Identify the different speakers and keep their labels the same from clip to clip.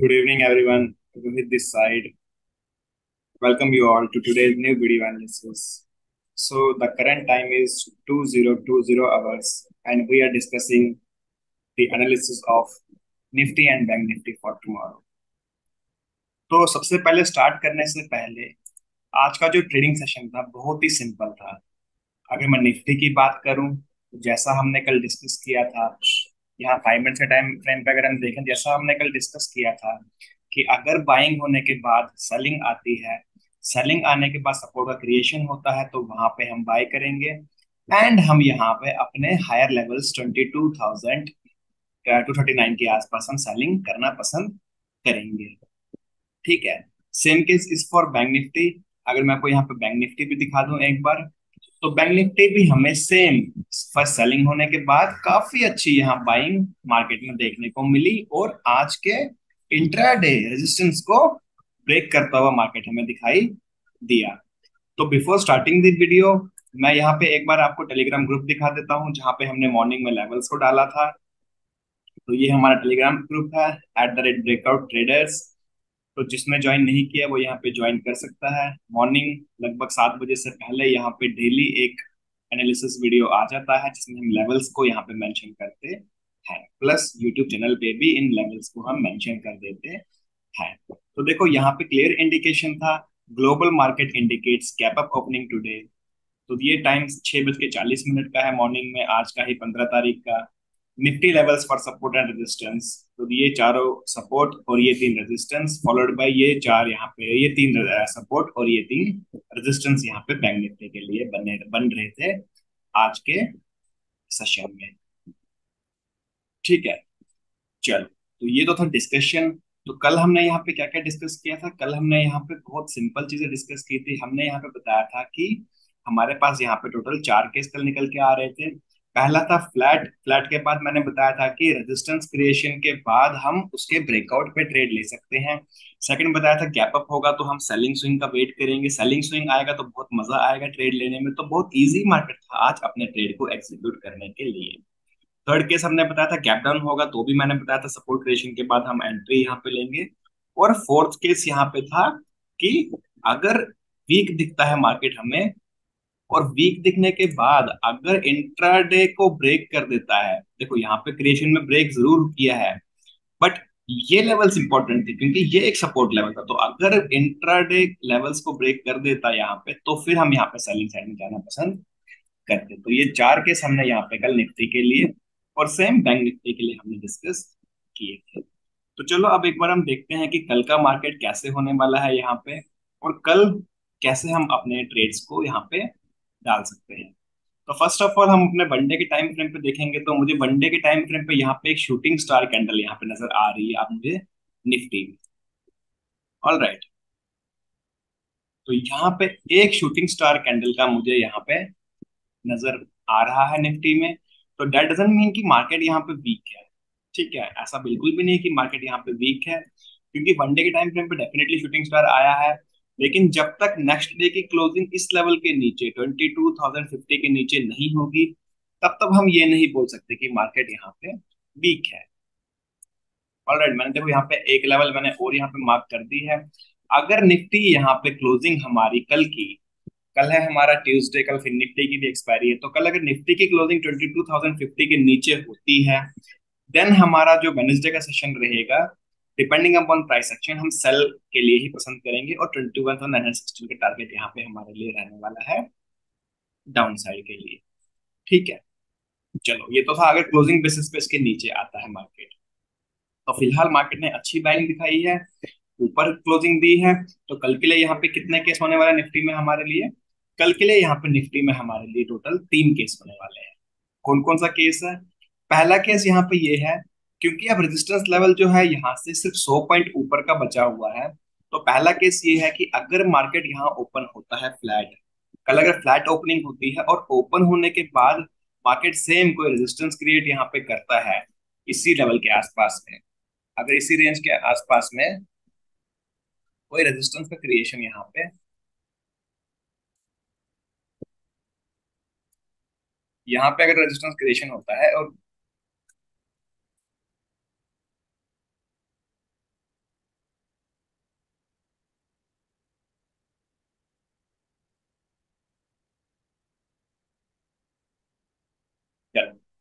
Speaker 1: Good evening, everyone. Rohit this side. Welcome you all to today's new video analysis. So the current time is 2020 hours, and we are discussing the analysis of Nifty and Bank Nifty for tomorrow. तो सबसे पहले start करने से पहले आज का जो trading session था बहुत ही सिंपल था। अगर मैं निफ्टी की बात करूं तो जैसा हमने कल डिस्कस किया था, यहाँ 5 मिनट के टाइम फ्रेम पे अगर हम देखें, जैसा हमने कल डिस्कस किया था कि अगर बाइंग होने के बाद सेलिंग आती है, सेलिंग आने के बाद सपोर्ट का क्रिएशन होता है, तो वहां पे हम बाय करेंगे एंड हम यहाँ पे अपने हायर लेवल्स 22,239 के आसपास हम सेलिंग करना पसंद करेंगे। ठीक है। Same case is for bank Nifty. अगर मैं आपको यहाँ पे बैंक निफ्टी भी दिखा दूं एक बार, तो बैंक निफ्टी भी हमें सेम फर्स्ट सेलिंग होने के बाद काफी अच्छी यहाँ बाइंग मार्केट में देखने को मिली और आज के इंट्राडे रेजिस्टेंस को ब्रेक करता हुआ मार्केट हमें दिखाई दिया। तो बिफोर स्टार्टिंग द वीडियो, मैं यहाँ पे एक बार आपको टेलीग्राम ग्रुप दिखा देता हूँ जहाँ पे हमने मॉर्निंग में लेवल्स को डाला था। तो ये हमारा टेलीग्राम ग्रुप है @ब्रेकआउट ट्रेडर्स। तो जिसने ज्वाइन नहीं किया वो यहाँ पे ज्वाइन कर सकता है। मॉर्निंग लगभग 7 बजे से पहले यहाँ पे डेली एक एनालिसिस वीडियो आ जाता है जिसमें हम लेवल्स को यहाँ पे मेंशन करते हैं, प्लस यूट्यूब चैनल पे भी इन लेवल्स को हम मेंशन कर देते हैं। तो देखो यहाँ पे क्लियर इंडिकेशन था, global market indicates gap up opening today. तो ये टाइम 6:40 का है, मॉर्निंग में, आज का ही 15 तारीख का। Nifty levels for support and resistance, तो ये चारों सपोर्ट और ये तीन रेजिस्टेंस, फॉलोड बाय ये चार यहाँ पे, ये तीन सपोर्ट और ये तीन रेजिस्टेंस यहाँ पे बैंक निफ्टी के लिए बन रहे थे आज के सेशन में। ठीक है, चलो। तो ये तो था डिस्कशन। तो कल हमने यहाँ पे क्या क्या डिस्कस किया था? कल हमने यहाँ पे बहुत सिंपल चीजें डिस्कस की थी। हमने यहाँ पे बताया था कि हमारे पास यहाँ पे टोटल 4 केस कल निकल के आ रहे थे। पहला था फ्लैट। फ्लैट के बाद मैंने बताया था कि रेजिस्टेंस क्रिएशन के बाद हम उसके ब्रेकआउट पे ट्रेड ले सकते हैं। सेकंड बताया था गैप अप होगा तो हम सेलिंग स्विंग का वेट करेंगे, सेलिंग स्विंग आएगा तो बहुत मजा आएगा ट्रेड लेने में। तो बहुत इजी मार्केट था आज अपने ट्रेड को एग्जीक्यूट करने के लिए। थर्ड केस हमने बताया था गैप डाउन होगा तो भी मैंने बताया था सपोर्ट क्रिएशन के बाद हम एंट्री यहाँ पे लेंगे। और फोर्थ केस यहाँ पे था कि अगर वीक दिखता है मार्केट हमें, और वीक दिखने के बाद अगर इंट्राडे को ब्रेक कर देता है, देखो यहाँ पे क्रिएशन में ब्रेक जरूर किया है, बट ये लेवल्स इंपॉर्टेंट थे क्योंकि ये एक सपोर्ट लेवल था। तो अगर इंट्राडे लेवल्स को ब्रेक कर देता यहाँ पे, तो फिर हम यहाँ पे सेलिंग साइड में जाना पसंद करते। तो ये 4 केस हमने यहाँ पे कल निफ्टी के लिए और सेम बैंक निफ्टी के लिए हमने डिस्कस किए थे। तो चलो अब एक बार हम देखते हैं कि कल का मार्केट कैसे होने वाला है यहाँ पे, और कल कैसे हम अपने ट्रेड्स को यहाँ पे डाल सकते हैं। तो फर्स्ट ऑफ ऑल हम अपने वनडे के टाइम फ्रेम पे देखेंगे, तो मुझे वनडे के टाइम फ्रेम पे यहाँ पे एक शूटिंग स्टार कैंडल यहाँ पे नजर आ रही है आप मुझे निफ्टी में। All right. तो यहाँ पे एक शूटिंग स्टार कैंडल का मुझे यहाँ पे नजर आ रहा है निफ्टी में। तो दैट डजंट मीन कि मार्केट यहाँ पे वीक है। ठीक है, ऐसा बिल्कुल भी नहीं है कि मार्केट यहाँ पे वीक है, क्योंकि वनडे के टाइम फ्रेम पे डेफिनेटली शूटिंग स्टार आया है। लेकिन जब तक नेक्स्ट डे की क्लोजिंग इस लेवल के नीचे 22,050 के नीचे नहीं होगी, तब तक हम ये नहीं बोल सकते कि मार्केट यहाँ पे वीक है। ऑलराइट, मैंने देखो यहाँ पे एक लेवल मैंने और यहाँ पे मार्क कर दी है। अगर निफ्टी यहाँ पे क्लोजिंग हमारी कल की, कल है हमारा ट्यूसडे, कल फिर निफ्टी की भी एक्सपायरी है, तो कल अगर निफ्टी की क्लोजिंग 22,050 के नीचे होती है, देन हमारा जो वेनेसडे का सेशन रहेगा, डिपेंडिंग अपॉन प्राइस एक्शन, हम सेल के लिए ही पसंद करेंगे और 21,916 का टारगेट यहाँ पे हमारे लिए रहने वाला है डाउन साइड के लिए। ठीक है, चलो ये तो था अगर क्लोजिंग बेसिस पे इसके नीचे आता है मार्केट। तो फिलहाल मार्केट ने अच्छी बाइंग दिखाई है, ऊपर क्लोजिंग दी है। तो कल के लिए यहाँ पे कितने केस होने वाले निफ्टी में हमारे लिए? कल के लिए यहाँ पे निफ्टी में हमारे लिए टोटल 3 केस होने वाले हैं। कौन कौन सा केस है? पहला केस यहाँ पे ये है, क्योंकि अब रेजिस्टेंस लेवल जो है यहाँ से सिर्फ 100 पॉइंट ऊपर का बचा हुआ है। तो पहला केस ये है कि अगर मार्केट यहाँ ओपन होता है फ्लैट, कल अगर फ्लैट ओपनिंग होती है और ओपन होने के बाद मार्केट सेम कोई रेजिस्टेंस क्रिएट यहाँ पे करता है इसी लेवल के आसपास में, अगर इसी रेंज के आसपास में कोई रेजिस्टेंस का क्रिएशन यहाँ पे, यहाँ पे अगर रेजिस्टेंस क्रिएशन होता है और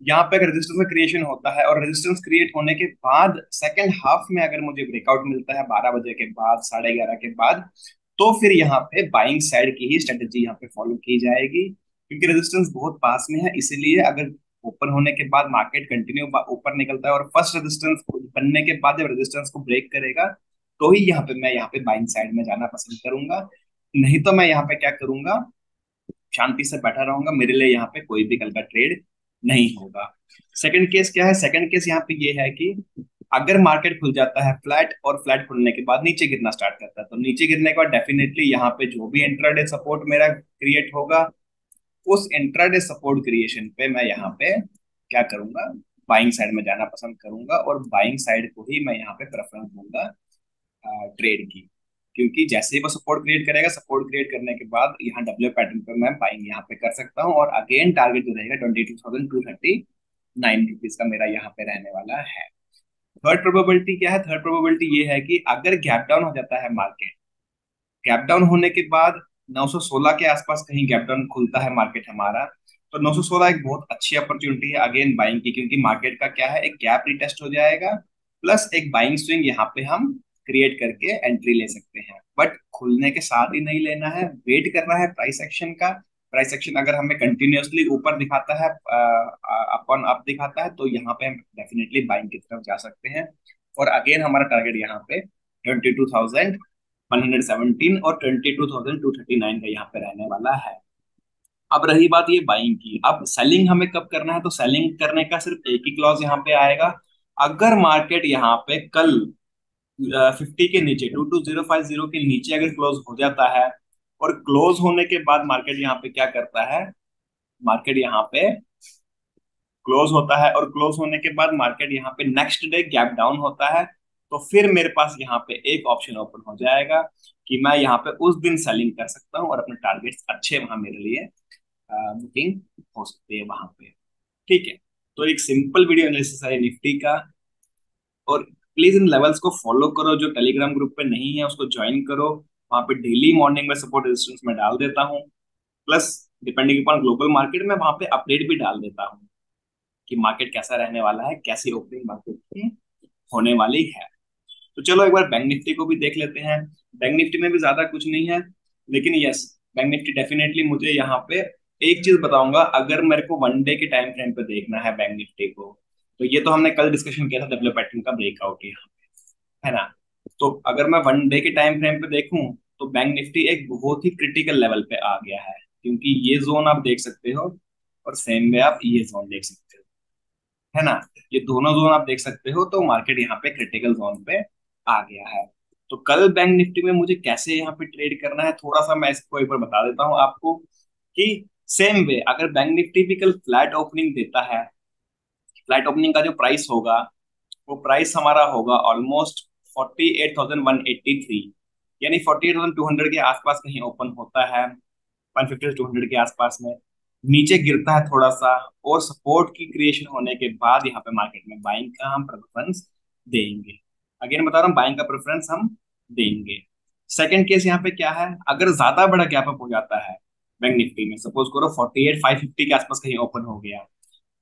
Speaker 1: यहाँ पे अगर रेजिस्टेंस का क्रिएशन होता है और रेजिस्टेंस क्रिएट होने के बाद सेकंड हाफ में अगर मुझे ब्रेकआउट मिलता है 12 बजे के बाद, 11:30 के बाद, तो फिर यहाँ पे बाइंग साइड की ही स्ट्रेटेजी यहाँ पे फॉलो की जाएगी, क्योंकि रेजिस्टेंस बहुत पास में है। इसीलिए अगर ओपन होने के बाद मार्केट कंटिन्यू ऊपर निकलता है और फर्स्ट रेजिस्टेंस बनने के बाद जब रेजिस्टेंस को ब्रेक करेगा, तो ही यहाँ पे मैं यहाँ पे बाइंग साइड में जाना पसंद करूंगा। नहीं तो मैं यहाँ पे क्या करूंगा, शांति से बैठा रहूंगा, मेरे लिए यहाँ पे कोई भी कल का ट्रेड नहीं होगा। सेकंड केस क्या है, सेकंड केस यहाँ पे ये है कि अगर मार्केट खुल जाता है फ्लैट और फ्लैट खुलने के बाद नीचे गिरना स्टार्ट करता है, तो नीचे गिरने के बाद डेफिनेटली यहाँ पे जो भी इंट्राडे सपोर्ट मेरा क्रिएट होगा, उस इंट्राडे सपोर्ट क्रिएशन पे मैं यहाँ पे क्या करूंगा, बाइंग साइड में जाना पसंद करूंगा और बाइंग साइड को ही मैं यहाँ पे प्रेफरेंस दूंगा ट्रेड की। क्योंकि जैसे ही वो सपोर्ट क्रिएट करेगा, सपोर्ट क्रिएट करने के बाद यहाँ डब्ल्यू पैटर्न पे मैं बाइंग यहाँ पे कर सकता हूँ, और अगेन टारगेट जो रहेगा 22,239 रुपीज का मेरा यहाँ पे रहने वाला है। थर्ड प्रोबेबिलिटी क्या है, थर्ड प्रोबेबिलिटी ये है कि अगर गैप डाउन हो जाता है मार्केट, गैप डाउन होने के बाद 916 के आसपास कहीं गैप डाउन खुलता है मार्केट हमारा, तो 916 एक बहुत अच्छी अपॉर्चुनिटी है अगेन बाइंग की, क्योंकि मार्केट का क्या है, एक गैप रिटेस्ट हो जाएगा प्लस एक बाइंग स्विंग यहाँ पे हम क्रिएट करके एंट्री ले सकते हैं। बट खुलने के साथ ही नहीं लेना है, वेट करना है प्राइस एक्शन का। प्राइस एक्शन अगर हमें कंटिन्यूअसली ऊपर दिखाता है, अपन अप दिखाता है, तो यहाँ पे हम डेफिनेटली बाइंग की तरफ जा सकते हैं। और अगेन हमारा टारगेट यहाँ पे 22,117 और 22,239 का यहाँ पे रहने वाला है। अब रही बात ये बाइंग की, अब सेलिंग हमें कब करना है, तो सेलिंग करने का सिर्फ एक ही क्लॉज यहाँ पे आएगा। अगर मार्केट यहाँ पे कल 50 के नीचे, 22050 के नीचे अगर क्लोज हो जाता है, और क्लोज होने के बाद मार्केट यहाँ पे क्या करता है, मार्केट यहाँ पे क्लोज होता है और क्लोज होने के बाद मार्केट यहाँ पे नेक्स्ट डे गैप डाउन होता है, तो फिर मेरे पास यहाँ पे एक ऑप्शन ओपन हो जाएगा कि मैं यहाँ पे उस दिन सेलिंग कर सकता हूँ और अपने टारगेट्स अच्छे वहां मेरे लिए बुकिंग हो सकती है वहां पे। ठीक है, तो एक सिंपल वीडियो एनालिसिस है निफ्टी का। और प्लीज इन लेवल्स को फॉलो करो, जो टेलीग्राम ग्रुप पे नहीं है उसको ज्वाइन करो। वहां पे डेली मॉर्निंग में सपोर्ट रेजिस्टेंस में डाल देता हूँ, plus depending upon global market में वहां पे अपडेट भी डाल देता हूँ कि मार्केट कैसा रहने वाला है, कैसी ओपनिंग मार्केट की होने वाली है। तो चलो एक बार बैंक निफ्टी को भी देख लेते हैं। बैंक निफ्टी में भी ज्यादा कुछ नहीं है, लेकिन यस, बैंक निफ्टी डेफिनेटली मुझे यहाँ पे एक चीज बताऊंगा, अगर मेरे को वन डे के टाइम फ्रेम पे देखना है बैंक निफ्टी को, तो ये तो हमने कल डिस्कशन किया था डब्ल्यू पैटर्न का ब्रेकआउट यहाँ पे, है ना। तो अगर मैं वन डे के टाइम फ्रेम पे देखूं, तो बैंक निफ्टी एक बहुत ही क्रिटिकल लेवल पे आ गया है, क्योंकि ये जोन आप देख सकते हो और सेम वे आप ये जोन देख सकते हो, है ना। ये दोनों जोन आप देख सकते हो, तो मार्केट यहाँ पे क्रिटिकल जोन पे आ गया है। तो कल बैंक निफ्टी में मुझे कैसे यहाँ पे ट्रेड करना है, थोड़ा सा मैं इसको एक बार बता देता हूँ आपको कि सेम वे अगर बैंक निफ्टी भी कल फ्लैट ओपनिंग देता है, फ्लैट ओपनिंग का जो प्राइस होगा, वो प्राइस हमारा होगा ऑलमोस्ट 48,183, यानी 48,200 के आसपास कहीं ओपन होता है, 150 से 200 के आसपास में नीचे गिरता है थोड़ा सा, और सपोर्ट की क्रिएशन होने के बाद यहाँ पे मार्केट में बाइंग का हम प्रेफरेंस देंगे। अगेन बता रहा हूँ, बाइंग का प्रेफरेंस हम देंगे। सेकंड केस यहाँ पे क्या है, अगर ज्यादा बड़ा गैप अप हो जाता है बैंक निफ्टी में, सपोज करो 48,550 के आसपास कहीं ओपन हो गया,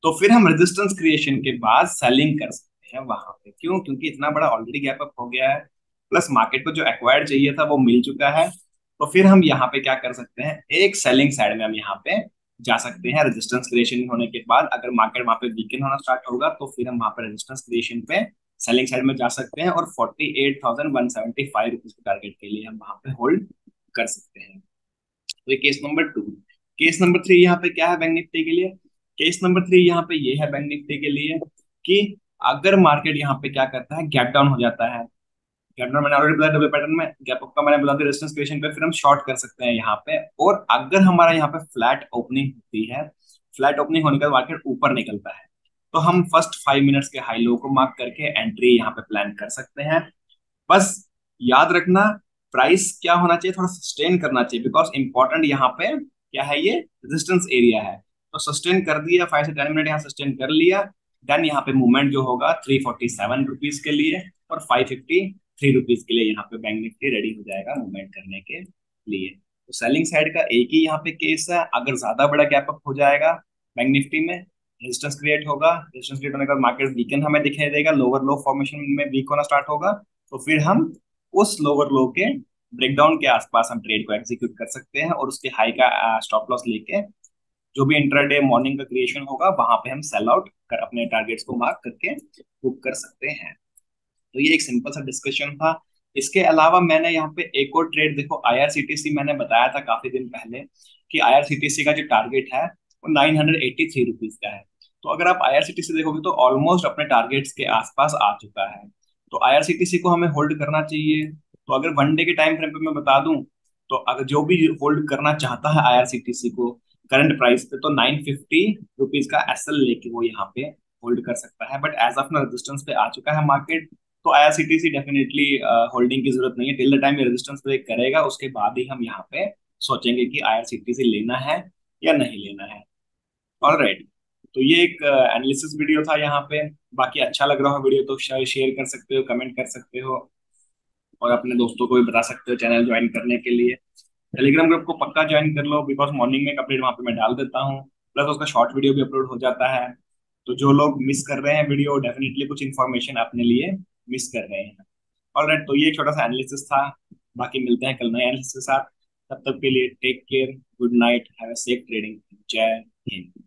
Speaker 1: तो फिर हम रेजिस्टेंस क्रिएशन के बाद सेलिंग कर सकते हैं वहां पे। क्यों, क्योंकि इतना बड़ा ऑलरेडी गैप अप हो गया है, प्लस मार्केट को जो एक्वायर्ड चाहिए था वो मिल चुका है। तो फिर हम यहाँ पे क्या कर सकते हैं, एक सेलिंग साइड में हम यहाँ पे जा सकते हैं रेजिस्टेंस क्रिएशन होने के बाद। अगर मार्केट वहां पे वीकेंड होना स्टार्ट होगा, तो फिर हम वहां पे रेजिस्टेंस क्रिएशन पे सेलिंग साइड में जा सकते हैं, और 48,175 रुपीज के टारगेट के लिए हम वहां पे होल्ड कर सकते हैं। तो ये केस नंबर 2। केस नंबर 3 यहाँ पे क्या है बैंक निफ्टी के लिए, केस नंबर 3 यहाँ पे ये है बैंक निफ्टी के लिए कि अगर मार्केट यहाँ पे क्या करता है, गैप डाउन हो जाता है। गैप डाउन मैंने ऑलरेडी बताया, डबल पैटर्न में गैप अप का मैंने बोला था, रेजिस्टेंस क्रिएशन पे फिर हम शॉर्ट कर सकते हैं यहाँ पे। और अगर हमारा यहाँ पे फ्लैट ओपनिंग होती है, फ्लैट ओपनिंग होने के बाद मार्केट ऊपर निकलता है, तो हम फर्स्ट 5 मिनट्स के हाई लो को मार्क करके एंट्री यहाँ पे प्लान कर सकते हैं। बस याद रखना, प्राइस क्या होना चाहिए, थोड़ा सस्टेन करना चाहिए, बिकॉज इंपॉर्टेंट यहाँ पे क्या है, ये रेजिस्टेंस एरिया है। तो सस्टेन कर दिया, 5 से 10 मिनट यहाँ सस्टेन कर लिया, देन यहाँ पे मूवमेंट जो होगा 347 रुपीज के लिए और 553 रुपीज के लिए यहाँ पे बैंक निफ्टी रेडी हो जाएगा मूवमेंट करने के लिए। तो सेलिंग साइड का एक ही यहाँ पे केस है, अगर ज्यादा बड़ा गैप अप हो जाएगा बैंक निफ्टी में, रेजिस्टेंस क्रिएट होगा, रेजिस्टेंस क्रिएट होने के बाद मार्केट वीकेंड हमें दिखाई देगा, लोअर लो फॉर्मेशन में वीक होना स्टार्ट होगा। तो फिर हम उस लोअर लो के ब्रेकडाउन के आसपास हम ट्रेड को एग्जीक्यूट कर सकते हैं, और उसके हाई का स्टॉप लॉस लेके जो भी इंट्राडे मॉर्निंग का क्रिएशन होगा वहां पे हम सेल आउट कर अपने टारगेट्स को मार्क करके बुक कर सकते हैं। तो ये एक सिंपल सा डिस्कशन था। इसके अलावा मैंने यहाँ पे एक और ट्रेड, देखो आईआरसीटीसी मैंने बताया था काफी दिन पहले कि आईआरसीटीसी का जो टारगेट है वो 983 रुपीज का है। तो अगर आप आईआरसीटीसी देखोगे तो ऑलमोस्ट अपने टारगेट्स के आसपास आ चुका है। तो आईआरसीटीसी को हमें होल्ड करना चाहिए। तो अगर वन डे के टाइम फ्रेम पे मैं बता दूं, तो अगर जो भी होल्ड करना चाहता है आईआरसीटीसी को करंट प्राइस पे, तो 950 रुपीज का एसएल लेके वो यहाँ पे होल्ड कर सकता है। But as of now resistance पे आ चुका है मार्केट, तो आईआरसीटीसी डेफिनेटली होल्डिंग की जरूरत नहीं है। टिल द टाइम ये रेजिस्टेंस ब्रेक करेगा उसके बाद ही हम यहाँ पे सोचेंगे कि आईआरसीटीसी लेना है या नहीं लेना है। ऑलराइट, तो ये एक एनालिसिस वीडियो था यहाँ पे। बाकी अच्छा लग रहा हो वीडियो तो शेयर कर सकते हो, कमेंट कर सकते हो, और अपने दोस्तों को भी बता सकते हो चैनल ज्वाइन करने के लिए। टेलीग्राम ग्रुप को पक्का ज्वाइन कर लो, बिकॉज मॉर्निंग में एक अपडेट वहाँ पे मैं डाल देता हूँ, प्लस उसका शॉर्ट वीडियो भी अपलोड हो जाता है। तो जो लोग मिस कर रहे हैं वीडियो, डेफिनेटली कुछ इन्फॉर्मेशन अपने लिए मिस कर रहे हैं। ऑलराइट, तो ये एक छोटा सा एनालिसिस था। बाकी मिलते हैं कल नए एनालिसिस के साथ। तब तक के लिए take care, good night, have a safe trading. जय हिंद।